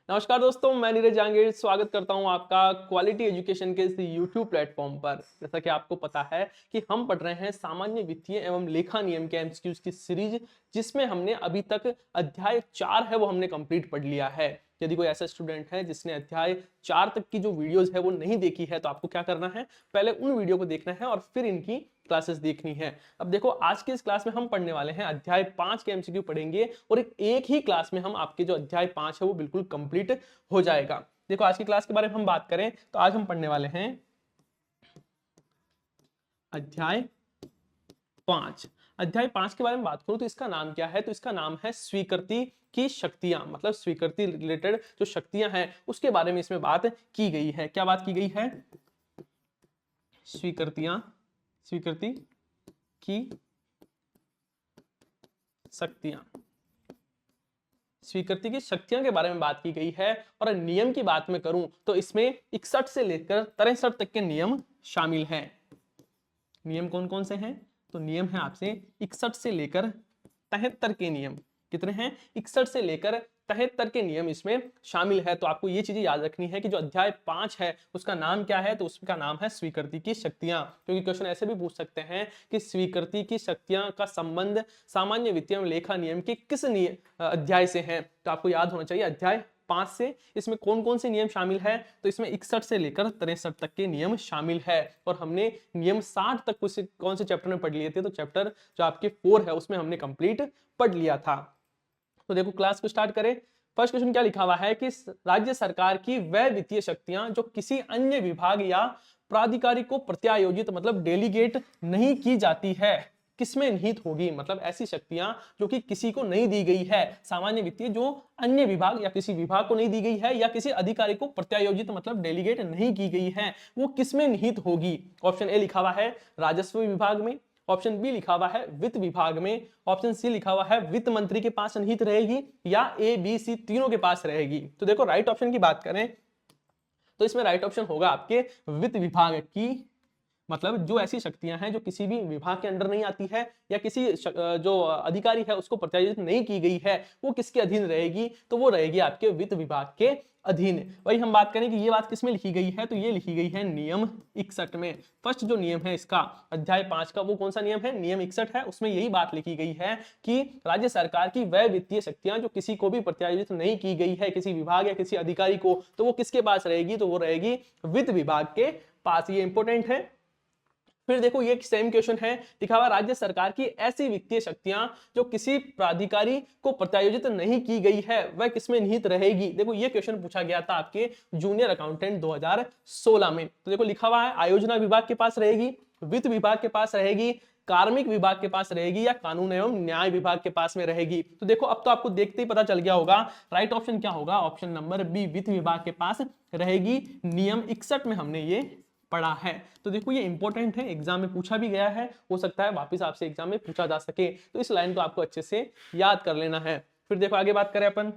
नमस्कार दोस्तों, मैं नीरज जहांगीर स्वागत करता हूं आपका क्वालिटी एजुकेशन के इस यूट्यूब प्लेटफॉर्म पर। जैसा कि आपको पता है कि हम पढ़ रहे हैं सामान्य वित्तीय एवं लेखा नियम के एमसीक्यूज की सीरीज, जिसमें हमने अभी तक अध्याय 4 है वो हमने कंप्लीट पढ़ लिया है। यदि कोई ऐसा स्टूडेंट है जिसने अध्याय 4 तक की जो वीडियोस है वो नहीं देखी है, तो आपको क्या करना है, पहले उन वीडियो को देखना है और फिर इनकी क्लासेस देखनी है। अब देखो, आज के इस क्लास में हम पढ़ने वाले हैं अध्याय 5 के एमसीक्यू पढ़ेंगे और एक ही क्लास में हम आपके जो अध्याय 5 है वो बिल्कुल कंप्लीट हो जाएगा। देखो, आज की क्लास के बारे में हम बात करें तो आज हम पढ़ने वाले हैं अध्याय 5। अध्याय 5 के बारे में बात करूं तो इसका नाम क्या है, तो इसका नाम है स्वीकृति की शक्तियां। मतलब स्वीकृति रिलेटेड जो शक्तियां हैं उसके बारे में इसमें बात की गई है। क्या बात की गई है? स्वीकृति की शक्तियां। स्वीकृति की शक्तियां के बारे में बात की गई है। और नियम की बात में करूं तो इसमें 61 से लेकर 63 तक के नियम शामिल हैं। नियम कौन कौन से हैं? तो नियम है आपसे 61 से लेकर 73 के नियम। कितने हैं? 61 से लेकर 73 के नियम इसमें शामिल है। तो आपको ये चीजें याद रखनी है कि जो अध्याय 5 है उसका नाम क्या है, तो उसका नाम है स्वीकृति की शक्तियां। क्योंकि क्वेश्चन ऐसे भी पूछ सकते हैं कि स्वीकृति की शक्तियां का संबंध सामान्य वित्तीय एवं लेखा नियम के किस अध्याय से है। तो आपको याद होना चाहिए अध्याय 5 से इसमें कौन कौन से नियम शामिल है। तो इसमें 61 से लेकर 63 तक के नियम शामिल है। और हमने नियम 60 तक कौन से चैप्टर में पढ़ लिए थे, तो चैप्टर जो आपके 4 है उसमें हमने कंप्लीट पढ़ लिया था। तो देखो, क्लास को स्टार्ट करें। फर्स्ट क्वेश्चन क्या लिखा हुआ है कि राज्य सरकार की वह वित्तीय शक्तियां जो किसी अन्य विभाग या प्राधिकारी को प्रत्यायोजित मतलब डेलीगेट नहीं की जाती है, किसमें निहित होगी। मतलब ऐसी शक्तियां जो कि किसी को नहीं दी गई है, सामान्य वित्तीय जो अन्य विभाग या किसी विभाग को नहीं दी गई है या किसी अधिकारी को प्रत्यायोजित मतलब डेलीगेट नहीं की गई है, वो किसमें निहित होगी। ऑप्शन ए लिखा हुआ है राजस्व विभाग में, ऑप्शन बी लिखा हुआ है वित्त विभाग में, ऑप्शन सी लिखा हुआ है वित्त मंत्री के पास निहित रहेगी, या ए बी सी तीनों के पास रहेगी। तो देखो, राइट ऑप्शन की बात करें तो इसमें राइट ऑप्शन होगा आपके वित्त विभाग की। मतलब जो ऐसी शक्तियां हैं जो किसी भी विभाग के अंडर नहीं आती है या किसी जो अधिकारी है उसको प्रत्यायोजित नहीं की गई है, वो किसके अधीन रहेगी, तो वो रहेगी आपके वित्त विभाग के अधीन। वही हम बात करें कि ये बात किसमें लिखी गई है, तो ये लिखी गई है नियम 61 में। फर्स्ट जो नियम है इसका अध्याय 5 का, वो कौन सा नियम है? नियम 61 है। उसमें यही बात लिखी गई है कि राज्य सरकार की वह वित्तीय शक्तियां जो किसी को भी प्रत्यायोजित नहीं की गई है, किसी विभाग या किसी अधिकारी को, तो वो किसके पास रहेगी, तो वो रहेगी वित्त विभाग के पास। ये इंपॉर्टेंट है। फिर देखो, ये सेम क्वेश्चन है, लिखा हुआ राज्य सरकार की ऐसी वित्तीय शक्तियां जो किसी प्राधिकारी को प्रत्यायोजित नहीं की गई है वह किसमें निहित रहेगी। देखो, ये क्वेश्चन पूछा गया था आपके जूनियर अकाउंटेंट 2016 में। तो देखो, लिखा हुआ है आयोजना विभाग के पास रहेगी, वित्त विभाग के पास रहेगी, कार्मिक विभाग के पास रहेगी, या कानून एवं न्याय विभाग के पास में रहेगी। तो देखो, अब तो आपको देखते ही पता चल गया होगा राइट ऑप्शन क्या होगा। ऑप्शन नंबर बी, वित्त विभाग के पास रहेगी। नियम 61 में हमने ये पढ़ा है। तो देखो, ये इंपॉर्टेंट है, एग्जाम में पूछा भी गया है, हो सकता है वापस आपसे एग्जाम में पूछा जा सके। तो इस लाइन को आपको अच्छे से याद कर लेना है। फिर देखो, आगे बात करें अपन।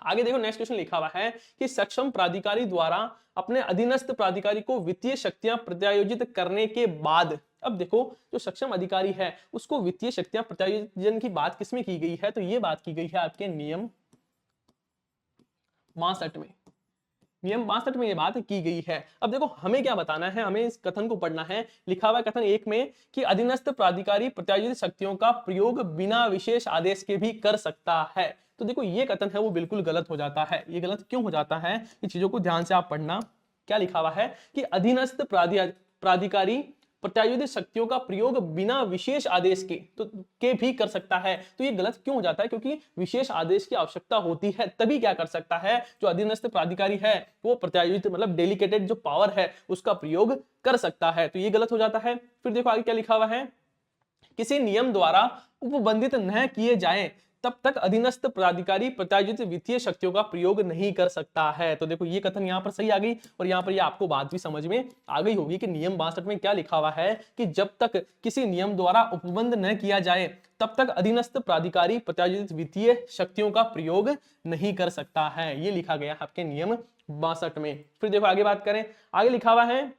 आगे देखो, नेक्स्ट क्वेश्चन लिखा हुआ है कि सक्षम प्राधिकारी द्वारा अपने अधीनस्थ प्राधिकारी को वित्तीय शक्तियां प्रत्यायोजित करने के बाद, अब देखो, जो सक्षम अधिकारी है उसको वित्तीय शक्तियां प्रत्यायोजन की बात किसमें की गई है, तो ये बात की गई है आपके नियम 62 में। नियम 62 में ये बात की गई है। अब देखो, हमें क्या बताना है, हमें इस कथन को पढ़ना है। लिखा हुआ कथन 1 में कि अधीनस्थ प्राधिकारी प्रत्यायोजित शक्तियों का प्रयोग बिना विशेष आदेश के भी कर सकता है। तो देखो, ये कथन है वो बिल्कुल गलत हो जाता है। ये गलत क्यों हो जाता है, ये चीजों को ध्यान से आप पढ़ना। क्या लिखा हुआ है कि अधीनस्थ प्राधिकारी प्रत्यायोजित शक्तियों का प्रयोग बिना विशेष आदेश के भी कर सकता है। तो ये गलत क्यों हो जाता है, क्योंकि विशेष आदेश की आवश्यकता होती है, तभी क्या कर सकता है जो अधीनस्थ प्राधिकारी है वो प्रत्यायोजित मतलब डेलीकेटेड जो पावर है उसका प्रयोग कर सकता है। तो ये गलत हो जाता है। फिर देखो, आगे क्या लिखा हुआ है, किसी नियम द्वारा उपबंधित न किए जाए तब तक अधीनस्थ प्राधिकारी प्रत्यायोजित वित्तीय शक्तियों का प्रयोग नहीं कर सकता है। तो देखो, ये कथन यहाँ पर सही आ गई और यहाँ पर ये आपको बात भी समझ में आ गई होगी कि नियम 62 में क्या लिखा हुआ है कि जब तक किसी नियम द्वारा उपबंध न किया जाए तब तक अधीनस्थ प्राधिकारी प्रत्यायोजित वित्तीय शक्तियों का प्रयोग नहीं कर सकता है। ये लिखा गया आपके नियम 62 में। फिर देखो, आगे बात करें। आगे लिखा हुआ है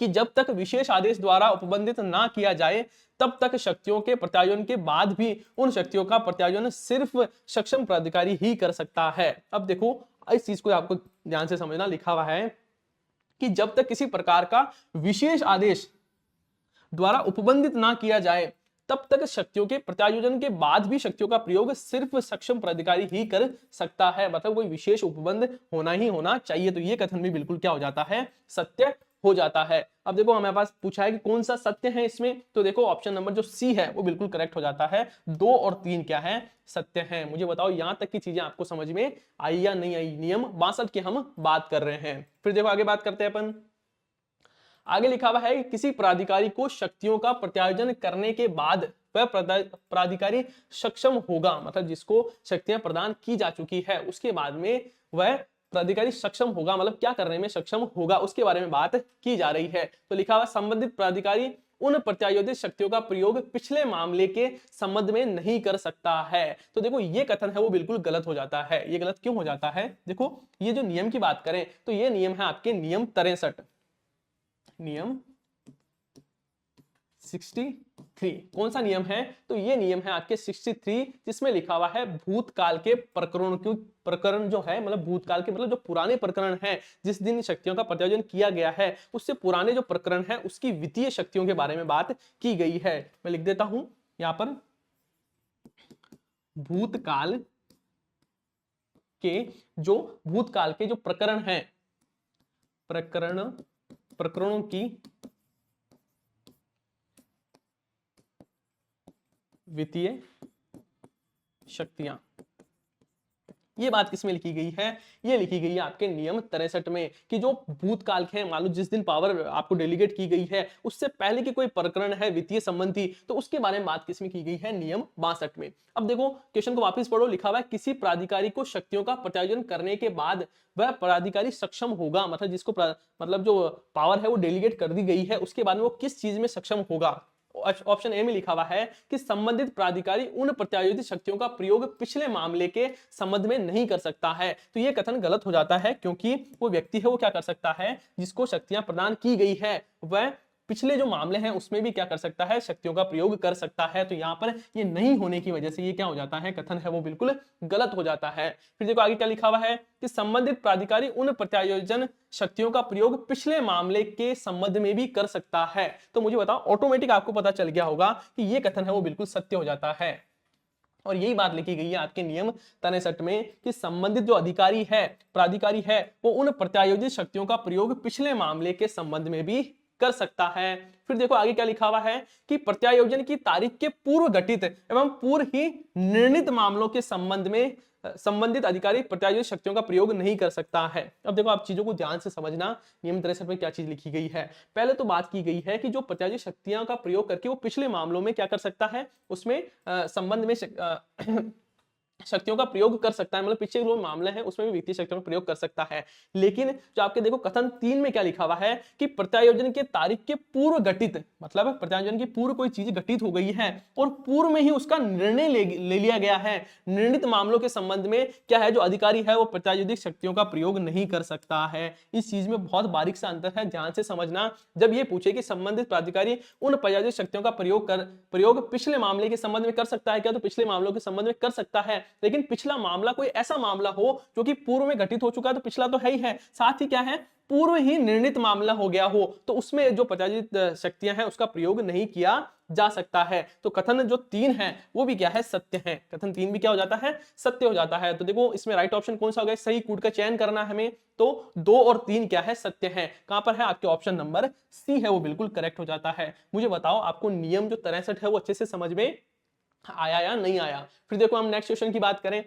कि जब तक विशेष आदेश द्वारा उपबंधित ना किया जाए तब तक शक्तियों के प्रत्यायोजन के बाद भी उन शक्तियों का प्रत्यायोजन सिर्फ सक्षम प्राधिकारी ही कर सकता है। अब देखो इस चीज को आपको ध्यान से समझना, लिखा हुआ है कि जब तक किसी प्रकार का विशेष आदेश द्वारा उपबंधित ना किया जाए तब तक शक्तियों के प्रत्यायोजन के बाद भी शक्तियों का प्रयोग सिर्फ सक्षम प्राधिकारी ही कर सकता है, मतलब कोई विशेष उपबंध होना ही होना चाहिए। तो ये कथन भी बिल्कुल क्या हो जाता है, सत्य हो जाता है। अब देखो हमारे पास पूछा है कि कौन सा सत्य है इसमें, तो देखो ऑप्शन नंबर जो सी है वो बिल्कुल करेक्ट हो जाता है। 2 और 3 क्या है, सत्य है। मुझे बताओ यहां तक की चीजें आपको समझ में आई या नहीं आई। नियम 62 की हम बात कर रहे हैं। फिर देखो आगे बात करते हैं अपन। आगे लिखा हुआ है कि किसी प्राधिकारी को शक्तियों का प्रत्यायोजन करने के बाद वह प्राधिकारी सक्षम होगा, मतलब जिसको शक्तियां प्रदान की जा चुकी है उसके बाद में वह प्राधिकारी सक्षम होगा, मतलब क्या करने में सक्षम होगा उसके बारे में बात की जा रही है। तो लिखा हुआ संबंधित प्राधिकारी उन प्रत्यायोजित शक्तियों का प्रयोग पिछले मामले के संबंध में नहीं कर सकता है। तो देखो ये कथन है वो बिल्कुल गलत हो जाता है। ये गलत क्यों हो जाता है, देखो ये जो नियम की बात करें तो ये नियम है आपके नियम 63, नियम 63। कौन सा नियम है, तो ये नियम है आपके 63 जिसमें लिखा हुआ है भूतकाल के प्रकरण, क्यों प्रकरण जो है मतलब भूतकाल के मतलब जो पुराने प्रकरण हैं जिस दिन शक्तियों का प्रत्यायोजन किया गया है उससे पुराने जो प्रकरण है उसकी वित्तीय शक्तियों के बारे में बात की गई है। मैं लिख देता हूं यहां पर, भूतकाल के जो प्रकरण हैं, प्रकरणों की वित्तीय शक्तियां, ये बात किसमें लिखी गई है, ये लिखी गई है आपके नियम 63 में कि जो भूतकाल के हैं, मान लो जिस दिन पावर आपको डेलीगेट की गई है उससे पहले की कोई प्रकरण है वित्तीय संबंधी, तो उसके बारे में बात किसमें की गई है, नियम 62 में। अब देखो क्वेश्चन को वापस पढ़ो, लिखा हुआ है किसी प्राधिकारी को शक्तियों का प्रत्यायोजन करने के बाद वह प्राधिकारी सक्षम होगा, मतलब जिसको मतलब जो पावर है वो डेलीगेट कर दी गई है उसके बाद में वो किस चीज में सक्षम होगा। ऑप्शन ए में लिखा हुआ है कि संबंधित प्राधिकारी उन प्रत्यायोजित शक्तियों का प्रयोग पिछले मामले के संबंध में नहीं कर सकता है। तो यह कथन गलत हो जाता है क्योंकि वो व्यक्ति है वो क्या कर सकता है, जिसको शक्तियां प्रदान की गई है वह पिछले जो मामले हैं उसमें भी क्या कर सकता है, शक्तियों का प्रयोग कर सकता है। तो यहां पर ये नहीं होने की वजह से ये क्या हो जाता है, कथन है वो बिल्कुल गलत हो जाता है। फिर देखो आगे क्या लिखा हुआ है कि संबंधित प्राधिकारी उन प्रत्यायोजन शक्तियों का प्रयोग पिछले मामले के संबंध में भी कर सकता है। तो मुझे बताओ ऑटोमेटिक आपको पता चल गया होगा कि ये कथन है वो बिल्कुल सत्य हो जाता है। और यही बात लिखी गई है आपके नियम 63 में कि संबंधित जो अधिकारी है, प्राधिकारी है, वो उन प्रत्यायोजित शक्तियों का प्रयोग पिछले मामले के संबंध में भी कर सकता है। फिर देखो आगे क्या लिखा हुआ है कि प्रत्यायोजन की तारीख के पूर्व घटित एवं पूर्व ही निर्णित मामलों के संबंध में संबंधित अधिकारी प्रत्यायोजित शक्तियों का प्रयोग नहीं कर सकता है। अब देखो आप चीजों को ध्यान से समझना, नियम 63 में क्या चीज लिखी गई है। पहले तो बात की गई है कि जो प्रत्यायोजित शक्तियों का प्रयोग करके वो पिछले मामलों में क्या कर सकता है, उसमें संबंध में शक्तियों का प्रयोग कर सकता है, मतलब पीछे जो मामले हैं उसमें भी वित्तीय शक्तियों का प्रयोग कर सकता है। लेकिन जो आपके देखो कथन 3 में क्या लिखा हुआ है कि प्रत्यायोजन के तारीख के पूर्व घटित, मतलब प्रत्यायोजन की पूर्व कोई चीज घटित हो गई है और पूर्व में ही उसका निर्णय ले लिया गया है, निर्णित मामलों के संबंध में क्या है, जो अधिकारी है वो प्रत्यायोजित शक्तियों का प्रयोग नहीं कर सकता है। इस चीज में बहुत बारीक सा अंतर है, ध्यान से समझना। जब ये पूछे कि संबंधित प्राधिकारी उन प्रत्यायोजित शक्तियों का प्रयोग पिछले मामले के संबंध में कर सकता है क्या, तो पिछले मामलों के संबंध में कर सकता है, लेकिन पिछला मामला कोई ऐसा मामला हो जो कि पूर्व में घटित हो चुका है, तो पिछला तो है ही है, साथ ही क्या है, पूर्व ही निर्णित मामला हो गया हो, तो उसमें जो प्रत्यायोजित शक्तियां हैं उसका प्रयोग नहीं किया जा सकता है। तो कथन जो 3 है वो भी क्या है, सत्य है। कथन 3 भी क्या हो जाता है, सत्य हो जाता है। तो देखो इसमें राइट ऑप्शन कौन सा हो गया, सही कूट का चयन करना है हमें, तो 2 और 3 क्या है, सत्य है। कहां पर है, आपके ऑप्शन नंबर सी है वो बिल्कुल करेक्ट हो जाता है। मुझे बताओ आपको नियम जो 63 है वो अच्छे से समझ में आया या नहीं आया। फिर देखो हम नेक्स्ट क्वेश्चन की बात करें,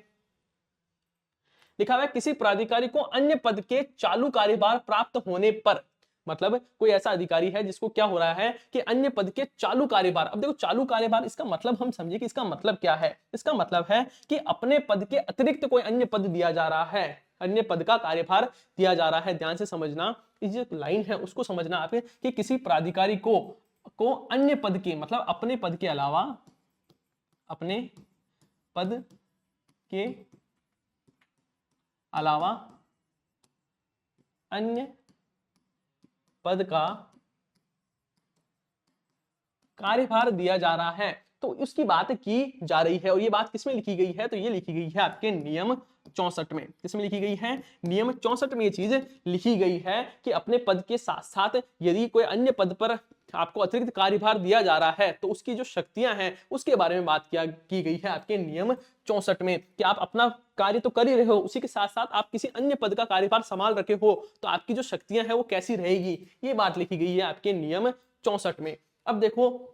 लिखा हुआ है किसी प्राधिकारी को अन्य पद के चालू कार्यभार प्राप्त होने पर, मतलब कोई ऐसा अधिकारी है जिसको क्या हो रहा है कि अन्य पद के चालू कार्यभार। अब देखो चालू कार्यभार इसका मतलब हम समझे कि इसका मतलब क्या है, इसका मतलब है कि अपने पद के अतिरिक्त कोई अन्य पद दिया जा रहा है, अन्य पद का कार्यभार दिया जा रहा है। ध्यान से समझना, इस जो लाइन है उसको समझना आप कि किसी प्राधिकारी को अन्य पद के, मतलब अपने पद के अलावा, अपने पद के अलावा अन्य पद का कार्यभार दिया जा रहा है तो उसकी बात की जा रही है। और ये बात किसमें लिखी गई है? तो ये लिखी गई है आपके नियम 64 में। किसमें लिखी गई है? नियम 64 में ये चीज लिखी गई है कि अपने पद के साथ साथ यदि कोई अन्य पद पर आपको अतिरिक्त कार्यभार दिया जा रहा है तो उसकी जो शक्तियां हैं उसके बारे में बात की गई है आपके नियम 64 में, कि आप अपना कार्य तो कर ही रहे हो, उसी के साथ साथ आप किसी अन्य पद का कार्यभार संभाल रखे हो तो आपकी जो शक्तियां हैं वो कैसी रहेगी, ये बात लिखी गई है आपके नियम 64 में। अब देखो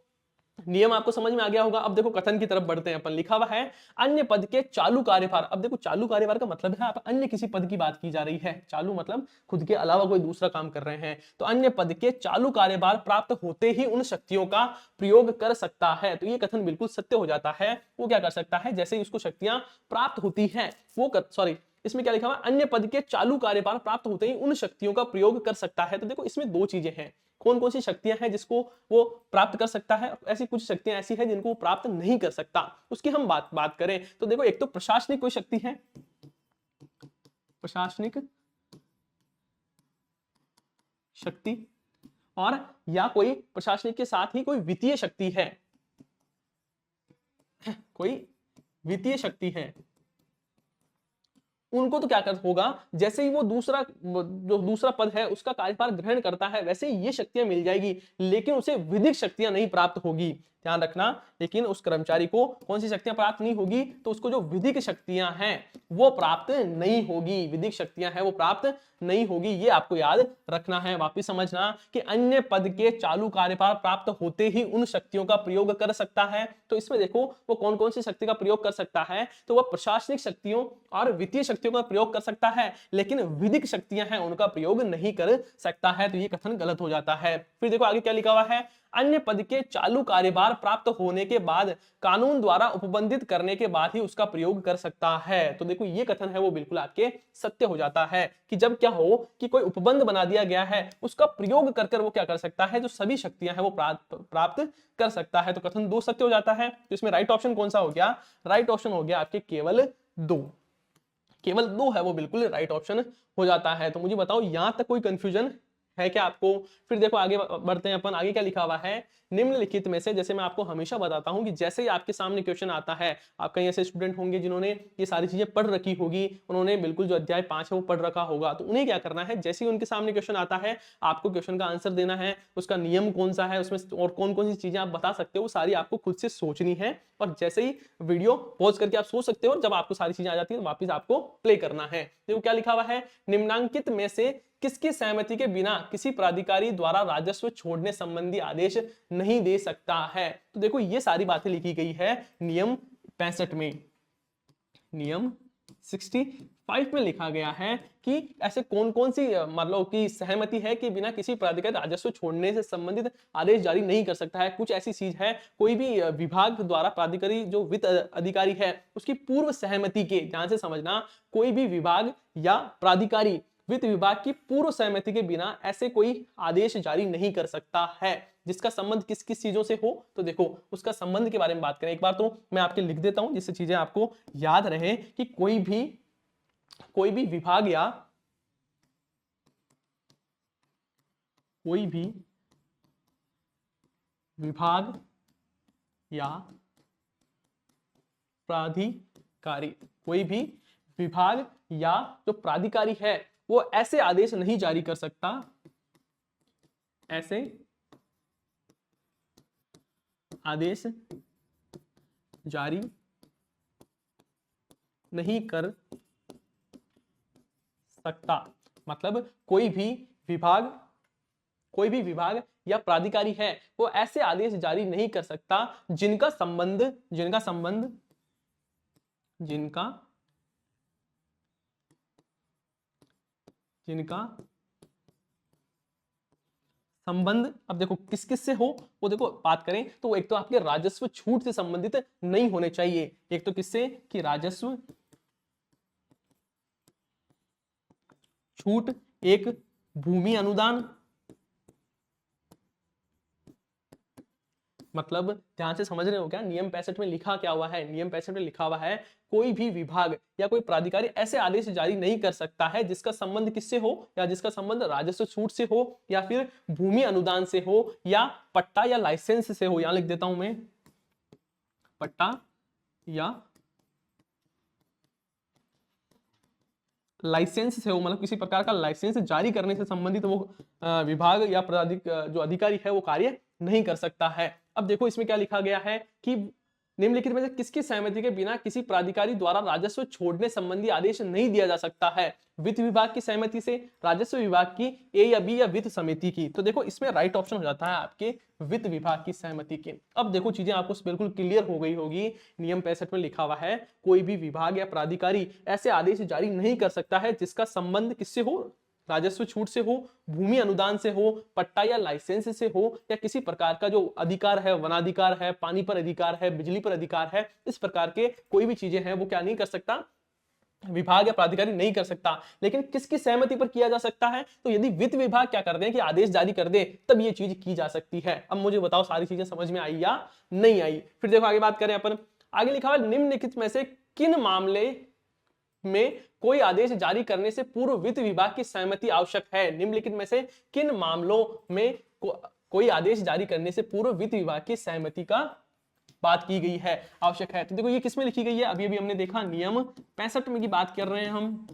नियम आपको समझ में आ गया होगा। अब देखो कथन की तरफ बढ़ते हैं अपन। लिखा हुआ है अन्य पद के चालू कार्यभार। अब देखो चालू कार्यभार का मतलब है आप अन्य किसी पद की बात की जा रही है। चालू मतलब खुद के अलावा कोई दूसरा काम कर रहे हैं। तो अन्य पद के चालू कार्यभार प्राप्त होते ही उन शक्तियों का प्रयोग कर सकता है। तो ये कथन बिल्कुल सत्य हो जाता है। वो क्या कर सकता है? जैसे ही उसको शक्तियां प्राप्त होती है वो सॉरी इसमें क्या लिखा हुआ? अन्य पद के चालू कार्यभार प्राप्त होते ही उन शक्तियों का प्रयोग कर सकता है। तो देखो इसमें दो चीजें हैं। कौन कौन सी शक्तियां हैं जिसको वो प्राप्त कर सकता है, ऐसी कुछ शक्तियां ऐसी हैं जिनको वो प्राप्त नहीं कर सकता। उसकी हम बात करें तो देखो एक तो प्रशासनिक कोई शक्ति है, प्रशासनिक शक्ति, और या कोई प्रशासनिक के साथ ही कोई वित्तीय शक्ति है, कोई वित्तीय शक्ति है। उनको तो क्या कर होगा, जैसे ही वो जो दूसरा पद है उसका कार्यभार ग्रहण करता है वैसे ही ये शक्तियां मिल जाएगी, लेकिन उसे विधिक शक्तियां नहीं प्राप्त होगी। ध्यान रखना, लेकिन उस कर्मचारी को कौन सी शक्तियां प्राप्त नहीं होगी? तो उसको जो विधिक शक्तियां हैं वो प्राप्त नहीं होगी। विधिक शक्तियां हैं वो प्राप्त नहीं होगी, ये आपको याद रखना है। वापिस समझना कि अन्य पद के चालू कार्यभार प्राप्त होते ही उन शक्तियों का प्रयोग कर सकता है। तो इसमें देखो वो कौन कौन सी शक्ति का प्रयोग कर सकता है? तो वह प्रशासनिक शक्तियों और वित्तीय शक्तियों का प्रयोग कर सकता है, लेकिन विधिक शक्तियां हैं उनका प्रयोग नहीं कर सकता है। तो ये कथन गलत हो जाता है। फिर देखो आगे क्या लिखा हुआ है? अन्य पद के चालू कार्यभार प्राप्त होने के बाद कानून द्वारा उपबंधित करने के बाद ही उसका प्रयोग कर सकता है। तो देखो ये कथन है वो बिल्कुल आपके सत्य हो जाता है कि जब क्या हो कि कोई उपबंध बना दिया गया है उसका प्रयोग कर वो क्या कर सकता है? जो सभी शक्तियां हैं वो प्राप्त कर सकता है। तो कथन 2 सत्य हो जाता है। तो इसमें राइट ऑप्शन कौन सा हो गया? राइट ऑप्शन हो गया आपके केवल 2। केवल 2 है वो बिल्कुल राइट ऑप्शन हो जाता है। तो मुझे बताओ यहां तक कोई कंफ्यूजन है क्या आपको? फिर देखो आगे बढ़ते हैं अपन। आगे क्या लिखा हुआ है? निम्नलिखित में से, जैसे मैं आपको हमेशा बताता हूं कि जैसे ही आपके सामने क्वेश्चन आता है, आप कहीं ऐसे स्टूडेंट होंगे जिन्होंने ये सारी चीजें पढ़ रखी होगी, उन्होंने बिल्कुल जो अध्याय 5 है वो पढ़ रखा होगा, तो उन्हें क्या करना है, जैसे ही उनके सामने क्वेश्चन आता है आपको क्वेश्चन का आंसर देना है, उसका नियम कौन सा है उसमें और कौन कौन सी चीजें आप बता सकते हो, सारी आपको खुद से सोचनी है। और जैसे ही वीडियो पॉज करके आप सोच सकते हो, जब आपको सारी चीजें आ जाती है वापिस आपको प्ले करना है। देखो क्या लिखा हुआ है? निम्नांकित में से किसकी सहमति के बिना किसी प्राधिकारी द्वारा राजस्व छोड़ने संबंधी आदेश नहीं दे सकता है? तो देखो ये सारी बातें लिखी गई है नियम 65 में। नियम 65 में लिखा गया है कि ऐसे कौन कौन सी मतलब की सहमति है कि बिना किसी प्राधिकारी राजस्व छोड़ने से संबंधित आदेश जारी नहीं कर सकता है। कुछ ऐसी चीज है, कोई भी विभाग द्वारा प्राधिकारी जो वित्त अधिकारी है उसकी पूर्व सहमति के, ध्यान से समझना, कोई भी विभाग या प्राधिकारी वित्त विभाग की पूर्व सहमति के बिना ऐसे कोई आदेश जारी नहीं कर सकता है। जिसका संबंध किस किस चीजों से हो, तो देखो उसका संबंध के बारे में बात करें। एक बार तो मैं आपके लिख देता हूं जिससे चीजें आपको याद रहे कि कोई भी विभाग या प्राधिकारी, कोई भी विभाग या जो प्राधिकारी है वो ऐसे आदेश नहीं जारी कर सकता, ऐसे आदेश जारी नहीं कर सकता। मतलब कोई भी विभाग या प्राधिकारी है वो ऐसे आदेश जारी नहीं कर सकता जिनका संबंध अब देखो किस किस से हो, वो देखो बात करें तो एक तो आपके राजस्व छूट से संबंधित नहीं होने चाहिए। एक तो किससे कि राजस्व छूट, एक भूमि अनुदान, मतलब ध्यान से समझ रहे हो क्या, नियम 65 में लिखा क्या हुआ है? नियम 65 में लिखा हुआ है कोई भी विभाग या कोई प्राधिकारी ऐसे आदेश जारी नहीं कर सकता है जिसका संबंध किससे हो, या जिसका संबंध राजस्व छूट से हो, या फिर भूमि अनुदान से हो, या पट्टा या लाइसेंस से हो। यहां लिख देता हूं मैं, पट्टा या लाइसेंस से हो, मतलब किसी प्रकार का लाइसेंस जारी करने से संबंधित वो विभाग या जो अधिकारी है वो कार्य नहीं कर सकता है। अब देखो इसमें क्या लिखा गया है कि निम्नलिखित में से किसकी सहमति के बिना किसी प्राधिकारी द्वारा राजस्व छोड़ने संबंधी आदेश नहीं दिया जा सकता है? वित्त विभाग की सहमति से, राजस्व विभाग की, ए या बी या वित्त समिति की। तो देखो इसमें राइट ऑप्शन हो जाता है आपके वित्त विभाग की सहमति की। अब देखो चीजें आपको बिल्कुल क्लियर हो गई होगी। नियम 65 में लिखा हुआ है कोई भी विभाग या प्राधिकारी ऐसे आदेश जारी नहीं कर सकता है जिसका संबंध किससे हो, राजस्व छूट से हो, भूमि अनुदान से हो, पट्टा या लाइसेंस से हो, या किसी प्रकार का जो अधिकार है, वनाधिकार है, पानी पर अधिकार है, बिजली पर अधिकार है, इस प्रकार के कोई भी चीजें हैं वो क्या नहीं कर सकता, विभाग या प्राधिकारी नहीं कर सकता। लेकिन किसकी सहमति पर किया जा सकता है? तो यदि वित्त विभाग क्या कर दे कि आदेश जारी कर दे तब ये चीज की जा सकती है। अब मुझे बताओ सारी चीजें समझ में आई या नहीं आई? फिर देखो आगे बात करें अपन, आगे लिखा हुआ निम्नलिखित में से किन मामले में कोई आदेश जारी करने से पूर्व वित्त विभाग की सहमति आवश्यक है? निम्नलिखित में से किन मामलों में कोई आदेश जारी करने से पूर्व वित्त विभाग की सहमति का बात की गई है, आवश्यक है? तो देखो ये किसमें लिखी गई है, अभी अभी हमने देखा नियम 65 में की बात कर रहे हैं हम।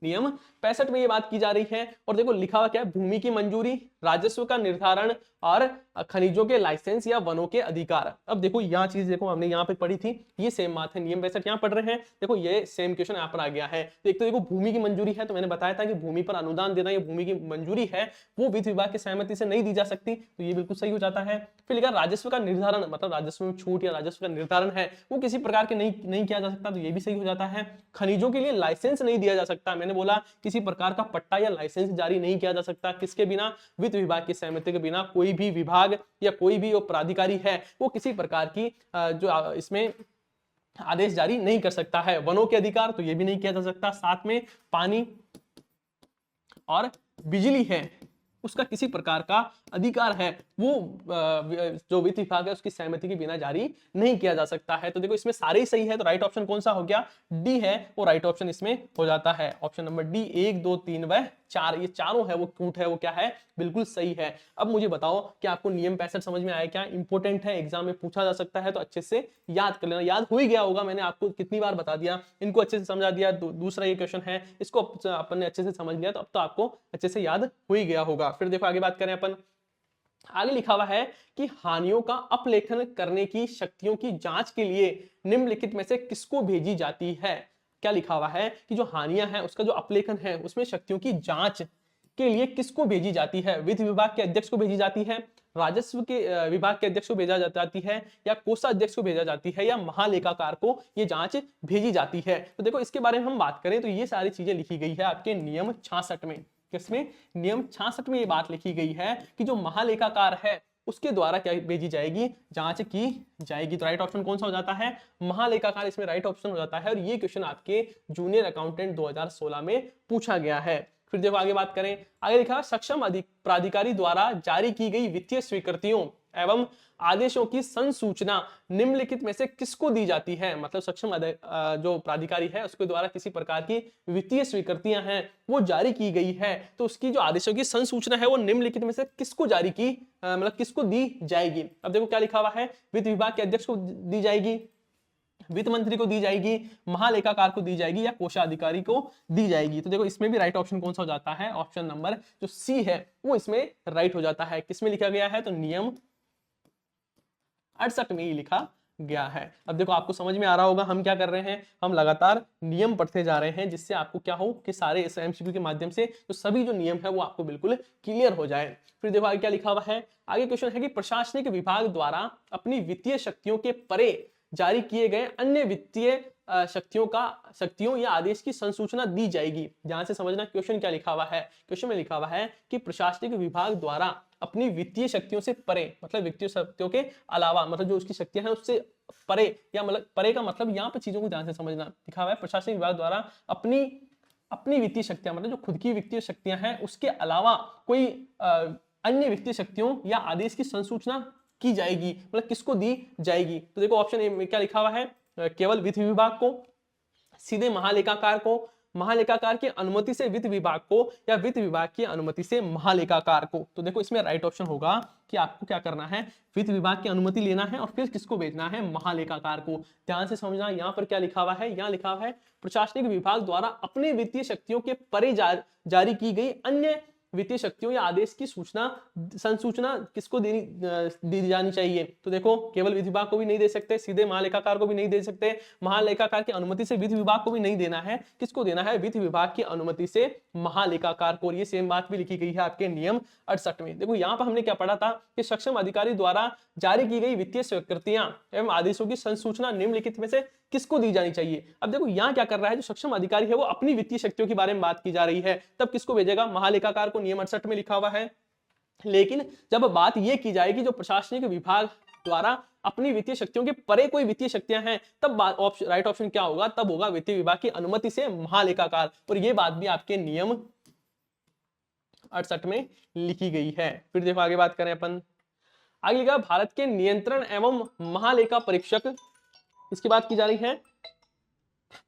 नियम 65 में ये बात की जा रही है और देखो लिखा हुआ क्या है, भूमि की मंजूरी, राजस्व का निर्धारण और खनिजों के लाइसेंस या वनों के अधिकार। अब देखो यहाँ चीज देखो हमने यहाँ पे पढ़ी थी, ये सेम बात है, नियम 65 यहाँ पढ़ रहे हैं, देखो ये सेम क्वेश्चन यहाँ पर आ गया है। तो एक तो देखो भूमि की मंजूरी है, तो मैंने बताया था कि भूमि पर अनुदान देना या भूमि की मंजूरी है वो वित्त विभाग की सहमति से नहीं दी जा सकती, तो ये बिल्कुल सही हो जाता है। फिर लिखा राजस्व का निर्धारण, मतलब राजस्व में छूट या राजस्व का निर्धारण है वो किसी प्रकार के नहीं किया जा सकता, तो ये भी सही हो जाता है। खनिजों के लिए लाइसेंस नहीं दिया जा सकता, मैंने बोला किसी प्रकार का पट्टा या लाइसेंस जारी नहीं किया जा सकता, किसके बिना, वित्त विभाग की सहमति के बिना। कोई भी विभाग या कोई भी प्राधिकारी है वो किसी प्रकार की जो इसमें आदेश जारी नहीं कर सकता है। वनों के अधिकार, तो ये भी नहीं किया जा सकता। साथ में पानी और बिजली है उसका किसी प्रकार का अधिकार है वो जो वित्त विभाग है उसकी सहमति के बिना जारी नहीं किया जा सकता है। तो देखो इसमें सारे ही सही है, तो राइट ऑप्शन कौन सा हो गया, डी है, वो राइट ऑप्शन इसमें हो जाता है। ऑप्शन नंबर डी, 1 2 3 व 4 ये चारों है वो कूट है वो क्या है, बिल्कुल सही है। अब मुझे बताओ कि आपको नियम 65 समझ में आया क्या? इंपॉर्टेंट है, एग्जाम में पूछा जा सकता है, तो अच्छे से याद कर लेना। याद हो ही गया होगा, मैंने आपको कितनी बार बता दिया, इनको अच्छे से समझा दिया। दूसरा ये क्वेश्चन है, इसको अपन ने अच्छे से समझ लिया, तो अब तो आपको अच्छे से याद हो ही गया होगा। फिर देखो आगे बात करें अपन, आगे लिखा हुआ है कि हानियों का अपलेखन करने की शक्तियों की जांच के लिए निम्नलिखित में से किसको भेजी जाती है? क्या लिखा हुआ है कि जो हानियां हैं उसका जो अपलेखन है उसमें शक्तियों की जांच के लिए किसको भेजी जाती है? वित्त विभाग के अध्यक्ष को भेजी जाती है, राजस्व के विभाग के अध्यक्ष को भेजा जाती है, या कोषाध्यक्ष को भेजा जाती है, या महालेखाकार को ये जांच भेजी जाती है? तो देखो इसके बारे में हम बात करें तो ये सारी चीजें लिखी गई है आपके नियम 66 में। किसमें? नियम 66 में ये बात लिखी गई है कि जो महालेखाकार है उसके द्वारा क्या भेजी जाएगी, जांच की जाएगी। तो राइट ऑप्शन कौन सा हो जाता है, महालेखाकार, इसमें राइट ऑप्शन हो जाता है। और ये क्वेश्चन आपके जूनियर अकाउंटेंट 2016 में पूछा गया है। फिर देखो आगे बात करें, आगे लिखा सक्षम प्राधिकारी द्वारा जारी की गई वित्तीय स्वीकृतियों एवं आदेशों की संसूचना निम्नलिखित में से किसको दी जाती है? मतलब सक्षम जो प्राधिकारी है उसके द्वारा किसी प्रकार की वित्तीय स्वीकृतियां हैं वो जारी की गई है, तो उसकी जो आदेशों की संसूचना है वो निम्नलिखित में से किसको जारी की मतलब किसको दी जाएगी? अब देखो क्या लिखा हुआ है, वित्त विभाग के अध्यक्ष को दी जाएगी, वित्त मंत्री को दी जाएगी, महालेखाकार को दी जाएगी, या कोषाधिकारी को दी जाएगी? तो देखो इसमें भी राइट ऑप्शन कौन सा हो जाता है, ऑप्शन नंबर जो सी है वो इसमें राइट हो जाता है। किसमें लिखा गया है? तो नियम 68 में ही लिखा गया है। अब देखो आपको समझ में आ रहा होगा हम क्या कर रहे हैं, हम लगातार नियम पढ़ते जा रहे हैं जिससे आपको क्या हो कि सारे इस एमसीक्यू के माध्यम से तो सभी जो नियम है वो आपको बिल्कुल क्लियर हो जाए। फिर देखो आगे क्या लिखा हुआ है, आगे क्वेश्चन है कि प्रशासनिक विभाग द्वारा अपनी वित्तीय शक्तियों के परे जारी किए गए अन्य वित्तीय शक्तियों या आदेश की संसूचना दी जाएगी। ध्यान से समझना क्वेश्चन क्या लिखा हुआ है। क्वेश्चन में लिखा हुआ है कि प्रशासनिक विभाग द्वारा अपनी वित्तीय शक्तियों से परे, मतलब वित्तीय शक्तियों के अलावा, मतलब जो उसकी शक्तियां हैं उससे परे, या मतलब परे का मतलब यहाँ पे चीजों को ध्यान से समझना। लिखा हुआ है प्रशासनिक विभाग द्वारा अपनी वित्तीय शक्तियां, मतलब जो खुद की वित्तीय शक्तियां हैं उसके अलावा कोई अन्य वित्तीय शक्तियों या आदेश की संसूचना की जाएगी, मतलब किसको दी जाएगी। तो देखो ऑप्शन ए में क्या लिखा हुआ है, केवल वित्त विभाग को, सीधे महालेखाकार को, महालेखाकार की अनुमति से वित्त विभाग को, या वित्त विभाग की अनुमति से महालेखाकार को। तो देखो इसमें राइट ऑप्शन होगा कि आपको क्या करना है, वित्त विभाग की अनुमति लेना है और फिर किसको भेजना है, महालेखाकार को। ध्यान से समझना, यहाँ पर क्या लिखा हुआ है, यहाँ लिखा हुआ है प्रशासनिक विभाग द्वारा अपने वित्तीय शक्तियों के परे जारी की गई अन्य वित्तीय शक्तियों या आदेश की सूचना संसूचना किसको दी जानी चाहिए। तो देखो केवल विधि विभाग को भी नहीं दे सकते, सीधे महालेखाकार को भी नहीं दे सकते, महालेखाकार की अनुमति से विधि विभाग को भी नहीं देना है, किसको देना है, विधि विभाग की अनुमति से महालेखाकार को। ये सेम बात भी लिखी गई है आपके नियम 68 में। देखो यहाँ पर हमने क्या पढ़ा था कि सक्षम अधिकारी द्वारा जारी की गई वित्तीय स्वीकृतियां एवं आदेशों की संसूचना निम्नलिखित में से किसको दी जानी चाहिए। अब देखो यहाँ क्या कर रहा है, जो सक्षम अधिकारी है वो अपनी वित्तीय शक्तियों के बारे में बात की जा रही है, तब किसको भेजेगा, महालेखाकार को, नियम 68 में लिखा हुआ है। लेकिन जब बात यह की जाएगी जो प्रशासनिक विभाग द्वारा अपनी वित्तीय शक्तियों के परे कोई वित्तीय शक्तियां हैं, तब राइट ऑप्शन क्या होगा, तब होगा वित्तीय विभाग की अनुमति से महालेखाकार। और ये बात भी आपके नियम 68 में लिखी गई है। फिर देखो आगे बात करें अपन, आगे लिखा भारत के नियंत्रण एवं महालेखा परीक्षक, इसकी बात की जा रही है,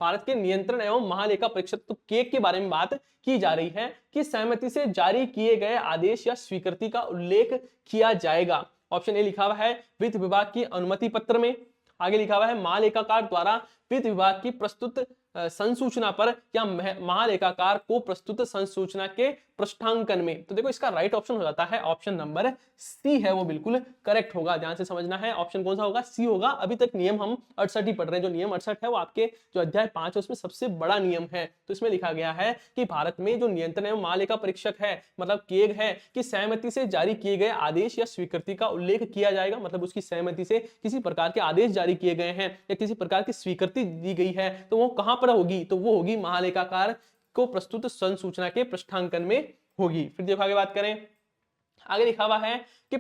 भारत के नियंत्रण एवं महालेखा परीक्षक तो केक के बारे में बात की जा रही है कि सहमति से जारी किए गए आदेश या स्वीकृति का उल्लेख किया जाएगा। ऑप्शन ए लिखा हुआ है वित्त विभाग की अनुमति पत्र में, आगे लिखा हुआ है महालेखाकार द्वारा वित्त विभाग की प्रस्तुत संसूचना पर या महालेखाकार को प्रस्तुत संसूचना के पृष्ठांकन में। तो देखो इसका राइट ऑप्शन हो जाता है ऑप्शन नंबर सी है, वो बिल्कुल करेक्ट होगा। ध्यान से समझना है, ऑप्शन कौन सा होगा, सी होगा। अभी तक नियम हम 68 ही पढ़ रहे हैं, जो नियम 68 है वो आपके जो अध्याय 5 है उसमें सबसे बड़ा नियम है। तो इसमें लिखा गया है कि भारत में जो नियंत्रण एवं महालेखा परीक्षक है, मतलब केग है, कि सहमति से जारी किए गए आदेश या स्वीकृति का उल्लेख किया जाएगा, मतलब उसकी सहमति से किसी प्रकार के आदेश जारी किए गए हैं या किसी प्रकार की स्वीकृति दी गई है, तो वो कहां पर होगी, तो वो होगी महालेखाकार को प्रस्तुत संसूचना के पृष्ठांकन में होगी। फिर देखो आगे बात करें, आगे लिखा हुआ है कि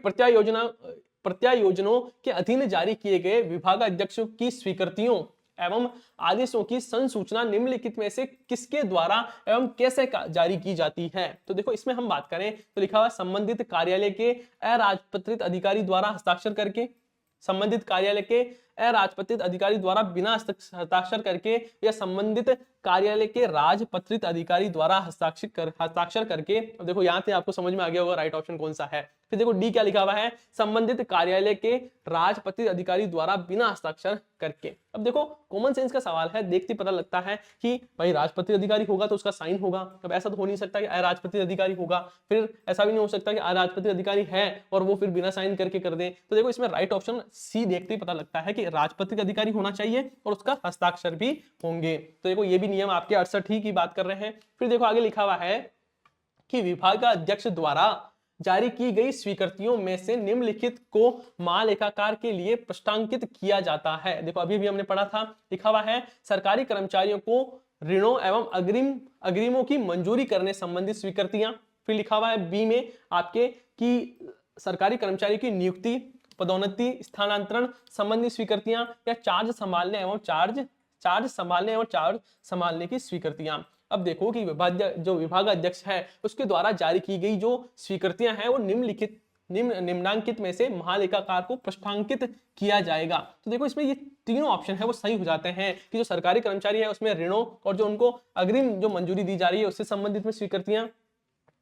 प्रत्यायोजनों के अधीन जारी किए गए विभागाध्यक्षों की स्वीकृतियों एवं आदेशों की संसूचना निम्नलिखित में से किसके द्वारा एवं कैसे जारी की जाती है। तो देखो इसमें हम बात करें तो लिखा हुआ संबंधित कार्यालय के अराजपत्रित अधिकारी द्वारा हस्ताक्षर करके, संबंधित कार्यालय के अराजपत्रित अधिकारी द्वारा बिना हस्ताक्षर करके, या संबंधित कार्यालय के राजपत्रित अधिकारी द्वारा हस्ताक्षर करके। अब देखो यहां से आपको समझ में आ गया होगा राइट ऑप्शन कौन सा है। फिर देखो डी क्या लिखा हुआ है, संबंधित कार्यालय के राजपत्रित अधिकारी द्वारा बिना हस्ताक्षर करके। अब देखो कॉमन सेंस का सवाल है, देखते पता लगता है कि भाई राजपत्रित अधिकारी होगा तो उसका साइन होगा, अब ऐसा तो हो नहीं सकता कि अराजपत्रित अधिकारी होगा, फिर ऐसा भी नहीं हो सकता कि अराजपत्रित अधिकारी है और वो फिर बिना साइन करके कर दे। तो देखो इसमें राइट ऑप्शन सी देखते ही पता लगता है कि राजपत्रित अधिकारी होना चाहिए और उसका हस्ताक्षर भी होंगे। तो देखो ये भी नियम आपके 68 ही की बात कर रहे हैं। फिर देखो आगे लिखा हुआ है कि विभागाध्यक्ष द्वारा जारी की गई स्वीकृतियों में से निम्नलिखित को महालेखाकार के लिए पृष्ठांकित किया जाता है। देखो अभी भी हमने पढ़ा था, लिखा हुआ है सरकारी कर्मचारियों को ऋणों एवं अग्रिमों की मंजूरी करने संबंधी स्वीकृतियां। फिर लिखा हुआ है बी में आपके कि सरकारी कर्मचारी की नियुक्ति, पदोन्नति, स्थानांतरण संबंधी स्वीकृतियां, या चार्ज संभालने एवं चार्ज संभालने की स्वीकृतियां। अब देखो कि जो विभागाध्यक्ष है उसके द्वारा जारी की गई जो स्वीकृतियां हैं वो निम्नांकित में से महालेखाकार को पृष्ठांकित किया जाएगा। तो देखो इसमें ये तीनों ऑप्शन है वो सही हो जाते हैं कि जो सरकारी कर्मचारी है उसमें ऋणों और जो उनको अग्रिम जो मंजूरी दी जा रही है उससे संबंधित में स्वीकृतियां,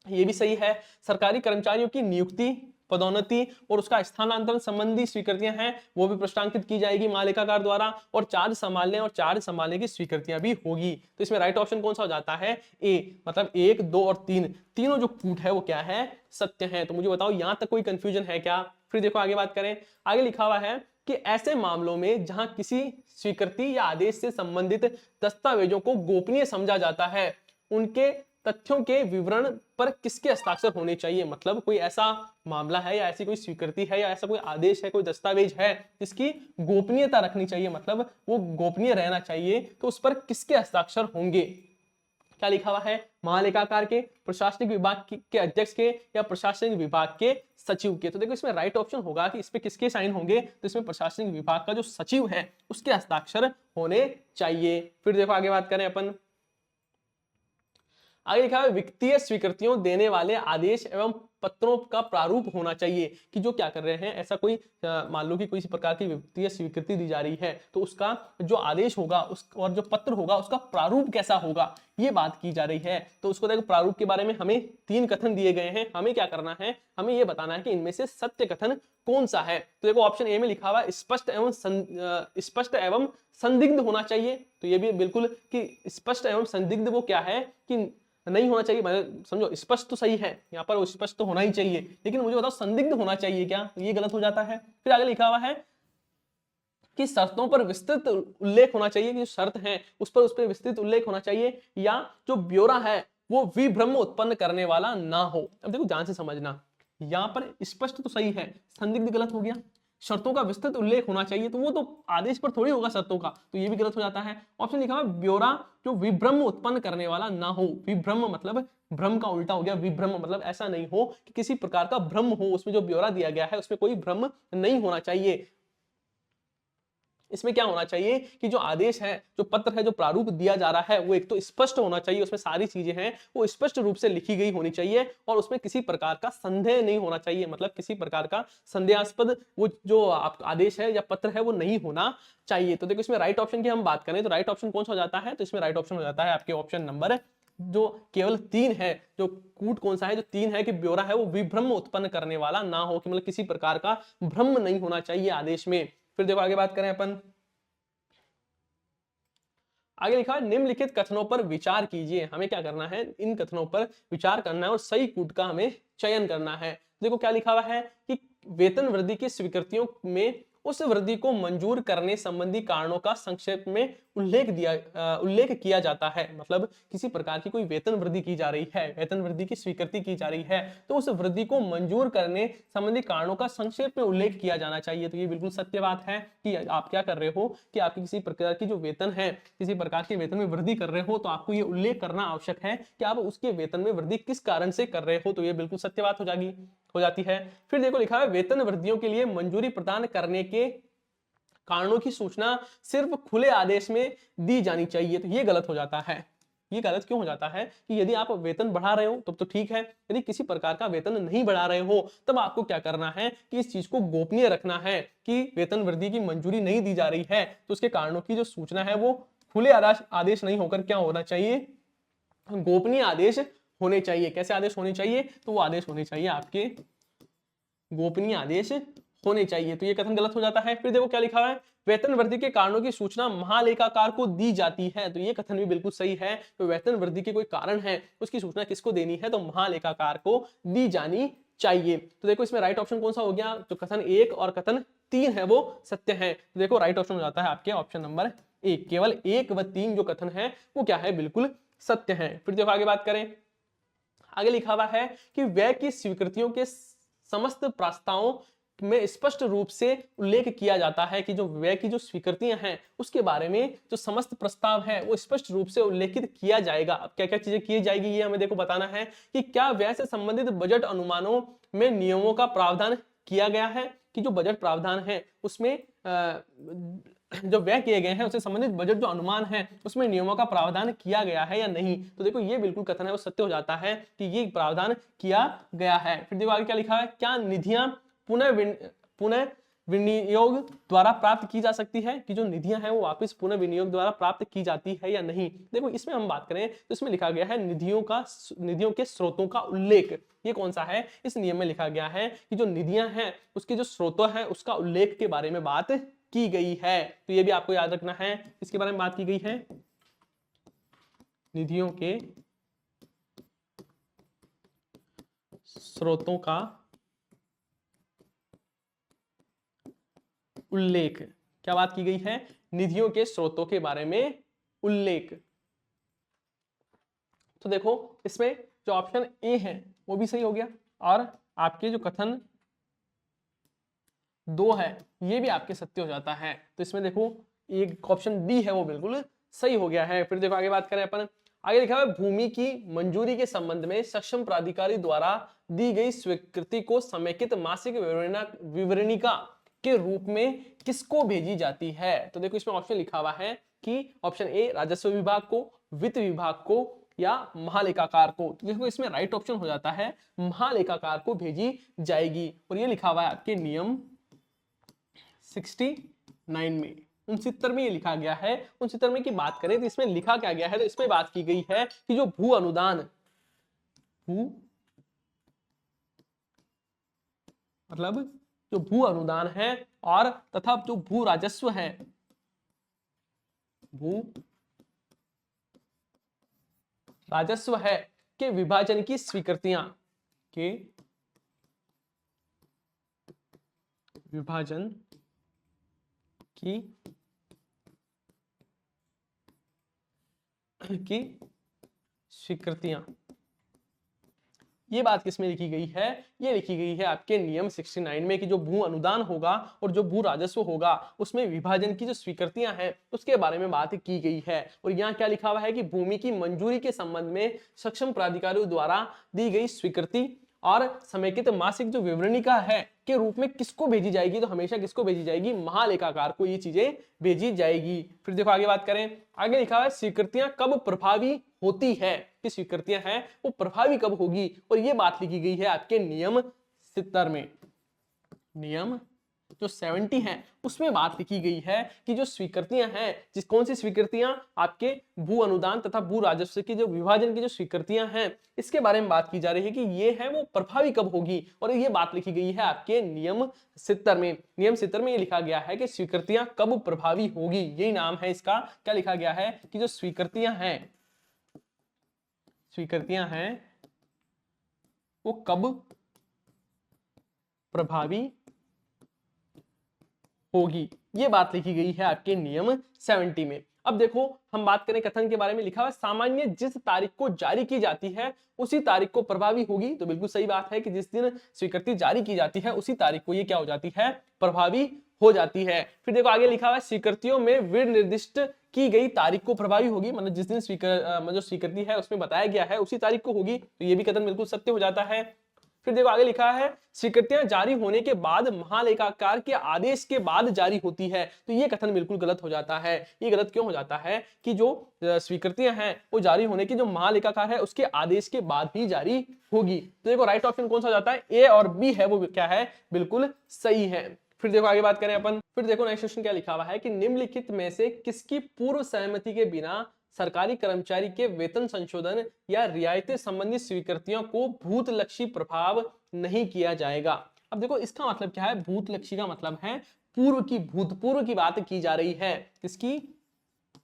ये भी सही है। सरकारी कर्मचारियों की नियुक्ति, पदोन्नति और उसका स्थानांतरण संबंधी स्वीकृतियां हैं वो भी पृष्ठांकित की जाएगी महालेखाकार द्वारा, और चार्ज संभालने की स्वीकृतियां भी होगी। तो इसमें राइट ऑप्शन कौन सा हो जाता है, ए, मतलब 1, 2 और 3 तीनों जो कूट है वो क्या है, सत्य है। तो मुझे बताओ यहां तक कोई कंफ्यूजन है क्या। फिर देखो आगे बात करें, आगे लिखा हुआ है कि ऐसे मामलों में जहां किसी स्वीकृति या आदेश से संबंधित दस्तावेजों को गोपनीय समझा जाता है उनके तथ्यों के विवरण पर किसके हस्ताक्षर होने चाहिए। मतलब कोई ऐसा मामला है या ऐसी कोई स्वीकृति है या ऐसा कोई आदेश है, कोई दस्तावेज है जिसकी गोपनीयता रखनी चाहिए, मतलब वो गोपनीय रहना चाहिए, तो उस पर किसके हस्ताक्षर होंगे। क्या लिखा हुआ है, महालेखाकार के, प्रशासनिक विभाग के अध्यक्ष के, या प्रशासनिक विभाग के सचिव के। तो देखो इसमें राइट ऑप्शन होगा कि इस पे किसके साइन होंगे, तो इसमें प्रशासनिक विभाग का जो सचिव है उसके हस्ताक्षर होने चाहिए। फिर देखो आगे बात करें अपन, आगे लिखा है वित्तीय स्वीकृतियों देने वाले आदेश एवं पत्रों का प्रारूप होना चाहिए कि जो क्या कर रहे हैं, ऐसा कोई मान लो कि कोई प्रकार की वित्तीय स्वीकृति दी जा रही है तो उसका जो आदेश होगा उस और जो पत्र होगा उसका प्रारूप कैसा होगा, ये बात की जा रही है। तो उसको देखो प्रारूप के बारे में हमें 3 कथन दिए गए हैं, हमें क्या करना है, हमें ये बताना है कि इनमें से सत्य कथन कौन सा है। तो देखो ऑप्शन ए में लिखा हुआ स्पष्ट एवं संदिग्ध होना चाहिए, तो ये भी बिल्कुल कि स्पष्ट एवं संदिग्ध वो क्या है कि नहीं होना चाहिए, मतलब समझो स्पष्ट तो सही है, यहाँ पर स्पष्ट तो होना ही चाहिए, लेकिन मुझे बताओ संदिग्ध होना चाहिए क्या, तो ये गलत हो जाता है। फिर आगे लिखा हुआ है कि शर्तों पर विस्तृत उल्लेख होना चाहिए, कि जो शर्त है उस पर विस्तृत उल्लेख होना चाहिए, या जो ब्यौरा है वो विभ्रम उत्पन्न करने वाला ना हो। अब देखो ध्यान से समझना, यहाँ पर स्पष्ट तो सही है, संदिग्ध गलत हो गया। शर्तों का विस्तृत उल्लेख होना चाहिए, तो वो तो आदेश पर थोड़ी होगा शर्तों का, तो ये भी गलत हो जाता है। ऑप्शन लिखा हुआ ब्यौरा जो विभ्रम उत्पन्न करने वाला ना हो। विभ्रम मतलब भ्रम का उल्टा हो गया, विभ्रम मतलब ऐसा नहीं हो कि किसी प्रकार का भ्रम हो, उसमें जो ब्यौरा दिया गया है उसमें कोई भ्रम नहीं होना चाहिए। इसमें क्या होना चाहिए कि जो आदेश है, जो पत्र है, जो प्रारूप दिया जा रहा है वो एक तो स्पष्ट होना चाहिए, उसमें सारी चीजें हैं वो स्पष्ट रूप से लिखी गई होनी चाहिए, और उसमें किसी प्रकार का संदेह नहीं होना चाहिए, मतलब किसी प्रकार का संदेहास्पद वो जो आदेश है या पत्र है वो नहीं होना चाहिए। तो देखो इसमें राइट ऑप्शन की हम बात करें तो राइट ऑप्शन कौन सा हो जाता है, तो इसमें राइट ऑप्शन हो जाता है आपके ऑप्शन नंबर जो केवल 3 है, जो कूट कौन सा है, जो 3 है कि ब्यौरा है वो विभ्रम उत्पन्न करने वाला ना हो, कि मतलब किसी प्रकार का भ्रम नहीं होना चाहिए आदेश में। फिर देखो आगे बात करें अपन, आगे लिखा है निम्नलिखित कथनों पर विचार कीजिए। हमें क्या करना है, इन कथनों पर विचार करना है और सही कूट का हमें चयन करना है। देखो क्या लिखा हुआ है कि वेतन वृद्धि की स्वीकृतियों में उस वृद्धि को मंजूर करने संबंधी कारणों का संक्षेप में उल्लेख किया जाता है। मतलब किसी प्रकार की कोई वेतन वृद्धि की जा रही है, वेतन वृद्धि की स्वीकृति की जा रही है, तो उस वृद्धि को मंजूर करने संबंधी कारणों का संक्षेप में उल्लेख किया जाना चाहिए। तो ये बिल्कुल सत्य बात है कि आप क्या कर रहे हो कि आपकी किसी प्रकार की जो वेतन है, किसी प्रकार के वेतन में वृद्धि कर रहे हो, तो आपको ये उल्लेख करना आवश्यक है कि आप उसके वेतन में वृद्धि किस कारण से कर रहे हो। तो ये बिल्कुल सत्य बात हो जाती है। फिर देखो लिखा है वेतन वृद्धियों के लिए मंजूरी प्रदान करने के कारणों की सूचना सिर्फ खुले आदेश में दी जानी चाहिए, तो ये गलत हो जाता है। ये गलत क्यों हो जाता है कि यदि आप वेतन बढ़ा रहे हो तब तो ठीक है, यदि किसी प्रकार का वेतन नहीं बढ़ा रहे हो तब आपको क्या करना है कि इस चीज को गोपनीय रखना है कि वेतन वृद्धि की मंजूरी नहीं दी जा रही है, तो उसके कारणों की जो सूचना है वो खुले आदेश नहीं होकर क्या होना चाहिए, गोपनीय आदेश होने चाहिए। कैसे आदेश होने चाहिए, तो वो आदेश होने चाहिए आपके गोपनीय आदेश होने चाहिए। तो ये कथन गलत हो जाता है। फिर देखो क्या लिखा है वेतन वृद्धि के कारणों की सूचना महालेखाकार को दी जाती है, तो ये कथन भी बिल्कुल सही है। तो वेतन वृद्धि के कोई कारण है उसकी सूचना किसको देनी है, तो महालेखाकार को दी जानी चाहिए। तो देखो इसमें राइट ऑप्शन कौन सा हो गया, जो कथन 1 और कथन 3 है वो सत्य है। तो देखो राइट ऑप्शन हो जाता है आपके ऑप्शन नंबर 1, केवल 1 व 3 जो कथन है वो क्या है, बिल्कुल सत्य है। फिर देखो आगे बात करें, आगे लिखा हुआ है कि व्यय की स्वीकृतियों के समस्त प्रस्तावों में स्पष्ट रूप से उल्लेख किया जाता है कि जो व्यय की जो स्वीकृतियां हैं उसके बारे में जो समस्त प्रस्ताव है वो स्पष्ट रूप से उल्लेखित किया जाएगा। अब क्या क्या चीजें की जाएगी ये हमें देखो बताना है कि क्या व्यय से संबंधित बजट अनुमानों में नियमों का प्रावधान किया गया है, कि जो बजट प्रावधान है उसमें जो व्यय किए गए हैं उससे संबंधित बजट जो अनुमान है उसमें नियमों का प्रावधान किया गया है या नहीं। तो देखो ये बिल्कुल कथन है वो सत्य हो जाता है कि ये प्रावधान किया गया है। फिर देखो आगे क्या लिखा है, क्या निधियां पुनः विनियोग द्वारा प्राप्त की जा सकती है, कि जो निधियां हैं वो वापस पुनः विनियोग द्वारा प्राप्त की जाती है या नहीं। देखो इसमें हम बात करें तो इसमें लिखा गया है निधियों के स्रोतों का उल्लेख। ये कौन सा है, इस नियम में लिखा गया है कि जो निधियां हैं उसके जो स्रोत है उसका उल्लेख के बारे में बात की गई है। तो ये भी आपको याद रखना है, इसके बारे में बात की गई है, निधियों के स्रोतों का उल्लेख। क्या बात की गई है, निधियों के स्रोतों के बारे में उल्लेख। तो देखो इसमें जो ऑप्शन ए है वो भी सही हो गया, और आपके जो कथन 2 है ये भी आपके सत्य हो जाता है। तो इसमें देखो एक ऑप्शन डी है वो बिल्कुल सही हो गया है। फिर देखो आगे बात करें अपन, आगे लिखा है भूमि की मंजूरी के संबंध में सक्षम प्राधिकारी द्वारा दी गई स्वीकृति को समेकित मासिक विवरणिका के रूप में किसको भेजी जाती है। तो देखो इसमें ऑप्शन लिखा हुआ है कि ऑप्शन ए राजस्व विभाग को, वित्त विभाग को, या महालेखाकार को? तो देखो इसमें राइट ऑप्शन हो जाता है महालेखाकार को भेजी जाएगी। और ये लिखा हुआ है आपके नियम 69 में, 69 में ये लिखा गया है। 69 में की बात करें तो इसमें लिखा क्या गया है, तो इसमें बात की गई है कि जो भू अनुदान, भू मतलब जो भू अनुदान है और तथा जो भू राजस्व है, भू राजस्व है के विभाजन की स्वीकृतियां, के विभाजन की स्वीकृतियां, ये बात किसमें लिखी गई है? ये लिखी गई है आपके नियम 69 में कि जो भू अनुदान होगा और जो भू राजस्व होगा उसमें विभाजन की जो स्वीकृतियां हैं उसके बारे में बात की गई है। और यहाँ क्या लिखा हुआ है कि भूमि की मंजूरी के संबंध में सक्षम प्राधिकारियों द्वारा दी गई स्वीकृति और समेकित मासिक जो विवरणिका है के रूप में किसको भेजी जाएगी? तो हमेशा किसको भेजी जाएगी? महालेखाकार को ये चीजें भेजी जाएगी। फिर देखो आगे बात करें, आगे लिखा है स्वीकृतियां कब प्रभावी होती है, कि स्वीकृतियां हैं वो प्रभावी कब होगी? और ये बात लिखी गई है आपके नियम 70 में। नियम जो 70 है उसमें बात लिखी गई है कि जो स्वीकृतियां हैं, जिस कौन सी स्वीकृतियां? आपके भू अनुदान तथा भू राजस्व की जो विभाजन की जो स्वीकृतियां हैं इसके बारे में बात की जा रही है कि ये है वो प्रभावी कब होगी। और ये बात लिखी गई है आपके नियम 70 में। नियम 70 में ये लिखा गया है कि स्वीकृतियां कब प्रभावी होगी, यही नाम है इसका। क्या लिखा गया है कि जो स्वीकृतियां हैं वो कब प्रभावी होगी, ये बात लिखी गई है आपके नियम 70 में। अब देखो हम बात करें कथन के बारे में, लिखा हुआ सामान्य जिस तारीख को जारी की जाती है उसी तारीख को प्रभावी होगी। तो बिल्कुल सही बात है कि जिस दिन स्वीकृति जारी की जाती है उसी तारीख को ये क्या हो जाती है? प्रभावी हो जाती है। फिर देखो आगे लिखा हुआ है स्वीकृतियों में विनिर्दिष्ट की गई तारीख को प्रभावी होगी, मतलब जिस दिन स्वीकृति है उसमें बताया गया है उसी तारीख को होगी। तो ये भी कथन बिल्कुल सत्य हो जाता है। फिर देखो आगे लिखा है स्वीकृतियां जारी होने के बाद महालेखाकार के आदेश के बाद जारी होती है। तो ये कथन बिल्कुल गलत हो जाता है। ये गलत क्यों हो जाता है कि जो स्वीकृतियां हैं वो जारी होने की जो महालेखाकार है उसके आदेश के बाद ही जारी होगी। तो देखो राइट ऑप्शन कौन सा हो जाता है? ए और बी है वो क्या है? बिल्कुल सही है। फिर देखो आगे बात करें अपन, फिर देखो नेक्स्ट क्वेश्चन क्या लिखा हुआ है कि निम्नलिखित में से किसकी पूर्व सहमति के बिना सरकारी कर्मचारी के वेतन संशोधन या रियायतें संबंधी स्वीकृतियों को भूतलक्षी प्रभाव नहीं किया जाएगा। अब देखो इसका मतलब क्या है? भूतलक्षी का मतलब है पूर्व की, भूतपूर्व की बात की जा रही है। किसकी?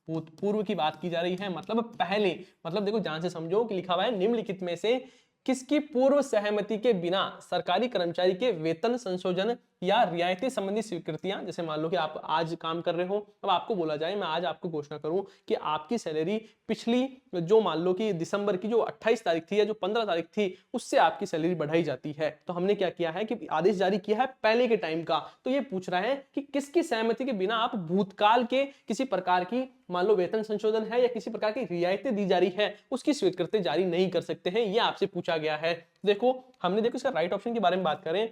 भूतपूर्व की बात की जा रही है, मतलब पहले। मतलब देखो ध्यान से समझो कि लिखा हुआ है निम्नलिखित में से किसकी पूर्व सहमति के बिना सरकारी कर्मचारी के वेतन संशोधन या रियायतें संबंधी स्वीकृतियां, जैसे मान लो कि आप आज काम कर रहे हो, अब आपको बोला जाए मैं आज आपको घोषणा करूं कि आपकी सैलरी पिछली जो मान लो कि दिसंबर की जो 28 तारीख थी या जो 15 तारीख थी उससे आपकी सैलरी बढ़ाई जाती है। तो हमने क्या किया है कि आदेश जारी किया है पहले के टाइम का। तो ये पूछ रहा है कि किसकी सहमति के बिना आप भूतकाल के किसी प्रकार की मान लो वेतन संशोधन है या किसी प्रकार की रियायतें दी जा रही है उसकी स्वीकृति जारी नहीं कर सकते हैं, ये आपसे पूछा गया है। देखो हमने देखो इसका राइट ऑप्शन के बारे में बात करें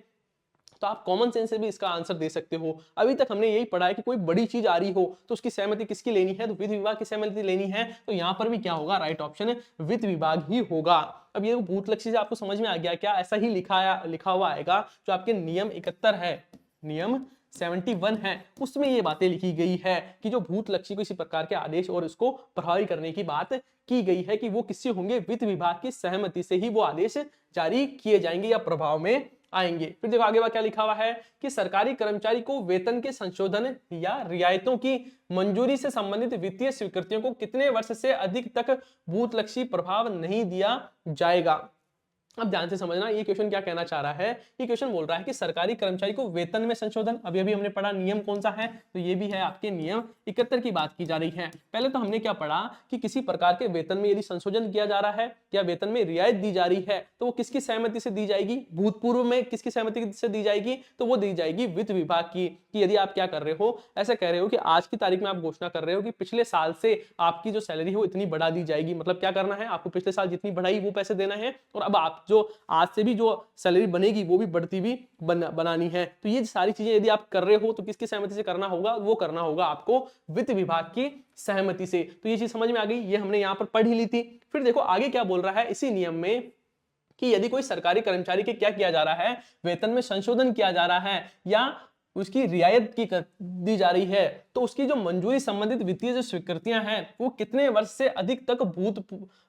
तो आप कॉमन सेंस से भी इसका आंसर दे सकते हो। अभी तक हमने यही पढ़ा है कि कोई बड़ी चीज आ रही हो तो उसकी सहमति किसकी लेनी है? तो वित्त विभाग की सहमति लेनी है। तो यहाँ पर भी क्या होगा? राइट ऑप्शन वित्त विभाग ही होगा। अब ये भूतलक्षी से आपको समझ में आ गया क्या? ऐसा ही लिखा हुआ आएगा जो आपके नियम 71 है, नियम 71 है, उसमें ये बातें लिखी गई है कि जो भूतलक्षी को इसी प्रकार के आदेश और इसको प्रभावी करने की बात की गई है कि वो किससे होंगे? वित्त विभाग की सहमति से ही वो आदेश जारी किए जाएंगे या प्रभाव में आएंगे। फिर देखो आगे क्या लिखा हुआ है कि सरकारी कर्मचारी को वेतन के संशोधन या रियायतों की मंजूरी से संबंधित वित्तीय स्वीकृतियों को कितने वर्ष से अधिक तक भूतलक्षी प्रभाव नहीं दिया जाएगा। अब ध्यान से समझना ये क्वेश्चन क्या कहना चाह रहा है। ये क्वेश्चन बोल रहा है कि सरकारी कर्मचारी को वेतन में संशोधन, अभी अभी हमने पढ़ा नियम कौन सा है? तो ये भी है आपके नियम 71 की बात की जा रही है। पहले तो हमने क्या पढ़ा कि किसी प्रकार के वेतन में यदि संशोधन किया जा रहा है या वेतन में रियायत दी जा रही है तो वो किसकी सहमति से दी जाएगी? भूतपूर्व में किसकी सहमति से दी जाएगी? तो वो दी जाएगी वित्त विभाग की। कि यदि आप क्या कर रहे हो, ऐसा कह रहे हो कि आज की तारीख में आप घोषणा कर रहे हो कि पिछले साल से आपकी जो सैलरी है वो इतनी बढ़ा दी जाएगी। मतलब क्या करना है? आपको पिछले साल जितनी बढ़ाई वो पैसे देना है और अब आप जो आज से भी जो सैलरी बनेगी वो भी बढ़ती भी बनानी है। तो ये सारी चीजें यदि आप कर रहे हो तो किसकी सहमति से करना होगा, वो करना होगा आपको वित्त विभाग की सहमति से। तो ये चीज समझ में आ गई, ये हमने यहाँ पर पढ़ ही ली थी। फिर देखो आगे क्या बोल रहा है इसी नियम में कि यदि कोई सरकारी कर्मचारी के क्या किया जा रहा है, वेतन में संशोधन किया जा रहा है या उसकी रियायत दी जा रही है, तो उसकी जो मंजूरी संबंधित वित्तीय जो स्वीकृतियां हैं वो कितने वर्ष से अधिक तक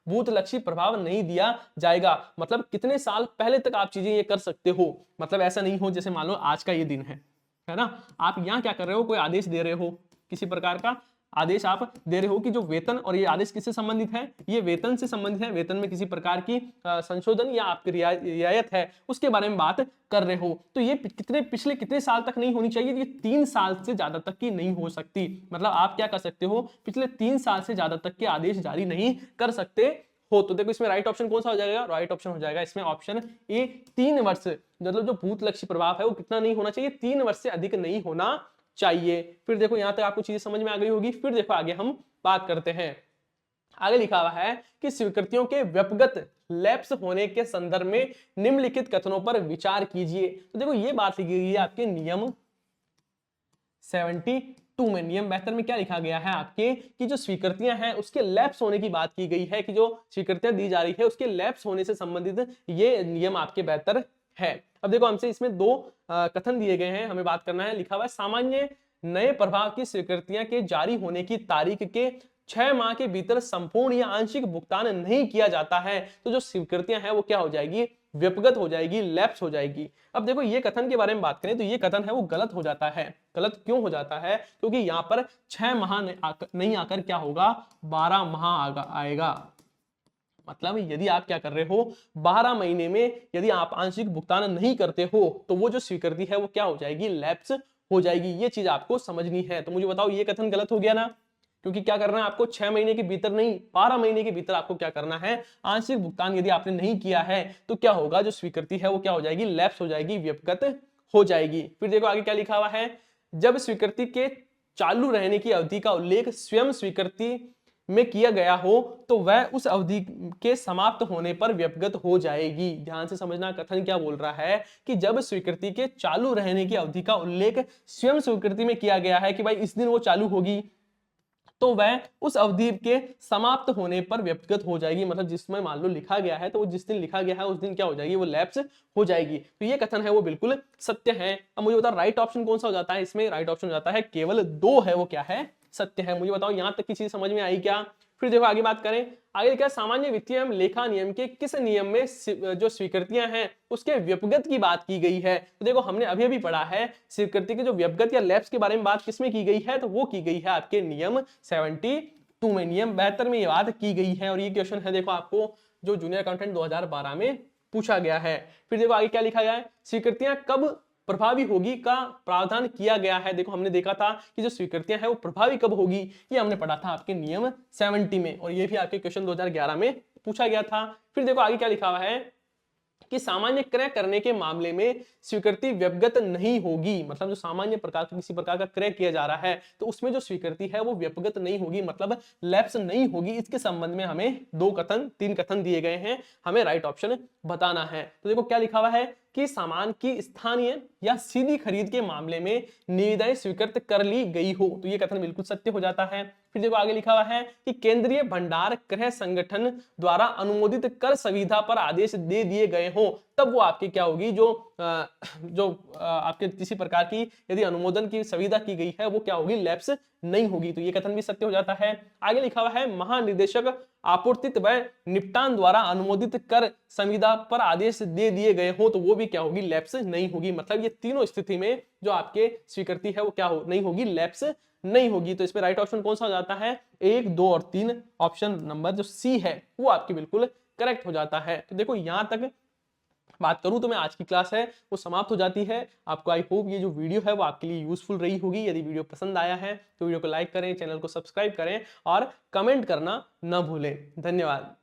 भूतलक्षी प्रभाव नहीं दिया जाएगा। मतलब कितने साल पहले तक आप चीजें ये कर सकते हो। मतलब ऐसा नहीं हो जैसे मान लो आज का ये दिन है ना, आप यहाँ क्या कर रहे हो, कोई आदेश दे रहे हो, किसी प्रकार का आदेश आप दे रहे हो कि जो वेतन, और ये आदेश किससे संबंधित है, ये वेतन से संबंधित है, वेतन में किसी प्रकार की संशोधन या आपकी रियायत है उसके बारे में बात कर रहे हो। तो ये पिछले कितने साल तक नहीं होनी चाहिए, ये 3 साल से ज्यादा तक की नहीं हो सकती। मतलब आप क्या कर सकते हो, पिछले 3 साल से ज्यादा तक के आदेश जारी नहीं कर सकते हो। तो देखो इसमें राइट ऑप्शन कौन सा हो जाएगा, राइट ऑप्शन हो जाएगा इसमें ऑप्शन ए 3 वर्ष। मतलब जो भूतलक्षी प्रभाव है वो कितना नहीं होना चाहिए, 3 वर्ष से अधिक नहीं होना चाहिए। फिर देखो यहां तक आपको चीजें समझ में आ गई होगी। फिर देखो आगे हम बात करते हैं, आगे लिखा हुआ है कि स्वीकृतियों के व्यक्तिगत लैप्स होने के संदर्भ में निम्नलिखित कथनों पर विचार कीजिए। तो देखो ये बात लिखी गई है आपके नियम 72 में, नियम 72 में क्या लिखा गया है आपके कि जो स्वीकृतियां हैं उसके लैप्स होने की बात की गई है, कि जो स्वीकृतियां दी जा रही है उसके लैप्स होने से संबंधित ये नियम आपके 72 है। अब देखो हमसे इसमें 2 कथन दिए गए हैं, हमें बात करना है। लिखा हुआ है सामान्य नए प्रभाव की स्वीकृतियां के जारी होने की तारीख के 6 माह के भीतर संपूर्ण या आंशिक भुगतान नहीं किया जाता है तो जो स्वीकृतियां हैं वो क्या हो जाएगी, व्यक्तिगत हो जाएगी, लैप्स हो जाएगी। अब देखो ये कथन के बारे में बात करें तो ये कथन है वो गलत हो जाता है। गलत क्यों हो जाता है, क्योंकि यहाँ पर 6 माह नहीं आकर क्या होगा, 12 माह आएगा। मतलब यदि आप क्या कर रहे हो, 12 महीने में यदि आप आंशिक भुगतान नहीं करते हो तो वो जो स्वीकृति है वो क्या हो जाएगी, लैप्स हो जाएगी। ये चीज आपको समझनी है। तो मुझे बताओ ये कथन गलत हो गया ना, क्योंकि क्या करना है आपको, 6 महीने के भीतर नहीं 12 महीने के भीतर आपको क्या करना है, आंशिक भुगतान यदि आपने नहीं किया है तो क्या होगा, जो स्वीकृति है वो क्या हो जाएगी, लैप्स हो जाएगी, व्यक्तिगत हो जाएगी। फिर देखो आगे क्या लिखा हुआ है, जब स्वीकृति के चालू रहने की अवधि का उल्लेख स्वयं स्वीकृति में किया गया हो तो वह उस अवधि के समाप्त होने पर व्यक्तिगत हो जाएगी। ध्यान से समझना, कथन क्या बोल रहा है कि जब स्वीकृति के चालू रहने की अवधि का उल्लेख स्वयं स्वीकृति में किया गया है कि भाई इस दिन वो चालू होगी, तो वह उस अवधि के समाप्त होने पर व्यक्तिगत हो जाएगी। मतलब जिसमें मान लो लिखा गया है तो वो जिस दिन लिखा गया है उस दिन क्या हो जाएगी, वो लैप्स हो जाएगी। तो ये कथन है वो बिल्कुल सत्य है। अब मुझे बताओ राइट ऑप्शन कौन सा हो जाता है इसमें, राइट ऑप्शन हो जाता है केवल 2 है वो क्या है, सत्य है। मुझे बताओ यहां तक की चीज समझ में आई क्या। फिर देखो आगे बात करें, आगे क्या, सामान्य वित्तीय एवं लेखा नियम के किस नियम में जो स्वीकृतियां हैं उसके व्यक्तिगत की बात की गई है। तो देखो हमने अभी अभी पढ़ा है स्वीकृति के जो व्यक्तिगत या लैप्स के बारे में बात किसमें की गई है, तो वो की गई है आपके नियम 72 में, नियम 72 में ये बात की गई है। और ये क्वेश्चन है देखो आपको जो जूनियर अकाउंटेंट 2012 में पूछा गया है। फिर देखो आगे क्या लिखा गया है, स्वीकृतियां कब प्रभावी होगी का प्रावधान किया गया है। देखो हमने देखा था कि जो स्वीकृतियां हैं वो प्रभावी कब होगी, ये हमने पढ़ा था आपके नियम 70 में, और ये भी आपके क्वेश्चन 2011 में पूछा गया था। फिर देखो आगे क्या लिखा हुआ है कि सामान्य क्रय करने के मामले में स्वीकृति व्यक्तिगत नहीं होगी। मतलब जो सामान्य प्रकार का किसी प्रकार का क्रय किया जा रहा है तो उसमें जो स्वीकृति है वो व्यक्तिगत नहीं होगी, मतलब लैप्स नहीं होगी। इसके संबंध में हमें 3 कथन दिए गए हैं, हमें राइट ऑप्शन बताना है। तो देखो क्या लिखा हुआ है कि सामान की स्थानीय या सीधी खरीद के मामले में निविदाएं स्वीकृत कर ली गई हो, तो ये कथन बिल्कुल सत्य हो जाता है। फिर देखो आगे लिखा हुआ है कि केंद्रीय भंडार गृह संगठन द्वारा अनुमोदित कर सुविधा पर आदेश दे दिए गए हो, तब वो आपकी क्या होगी, जो आपके किसी प्रकार की यदि अनुमोदन की सुविधा की गई है वो क्या होगी, लैप्स नहीं होगी। तो ये कथन भी सत्य हो जाता है। आगे लिखा हुआ है महानिदेशक आपूर्तित व निपटान द्वारा अनुमोदित कर संविदा पर आदेश दे दिए गए हो, तो वो भी क्या होगी, लैप्स नहीं होगी। मतलब ये तीनों स्थिति में जो आपके स्वीकृति है वो क्या नहीं होगी, लैप्स नहीं होगी। तो इसमें राइट ऑप्शन कौन सा हो जाता है, 1, 2 और 3, ऑप्शन नंबर जो सी है वो आपकी बिल्कुल करेक्ट हो जाता है। तो देखो यहां तक बात करूं तो मैं आज की क्लास है वो समाप्त हो जाती है। आपको आई होप ये जो वीडियो है वो आपके लिए यूजफुल रही होगी। यदि वीडियो पसंद आया है तो वीडियो को लाइक करें, चैनल को सब्सक्राइब करें और कमेंट करना न भूलें। धन्यवाद।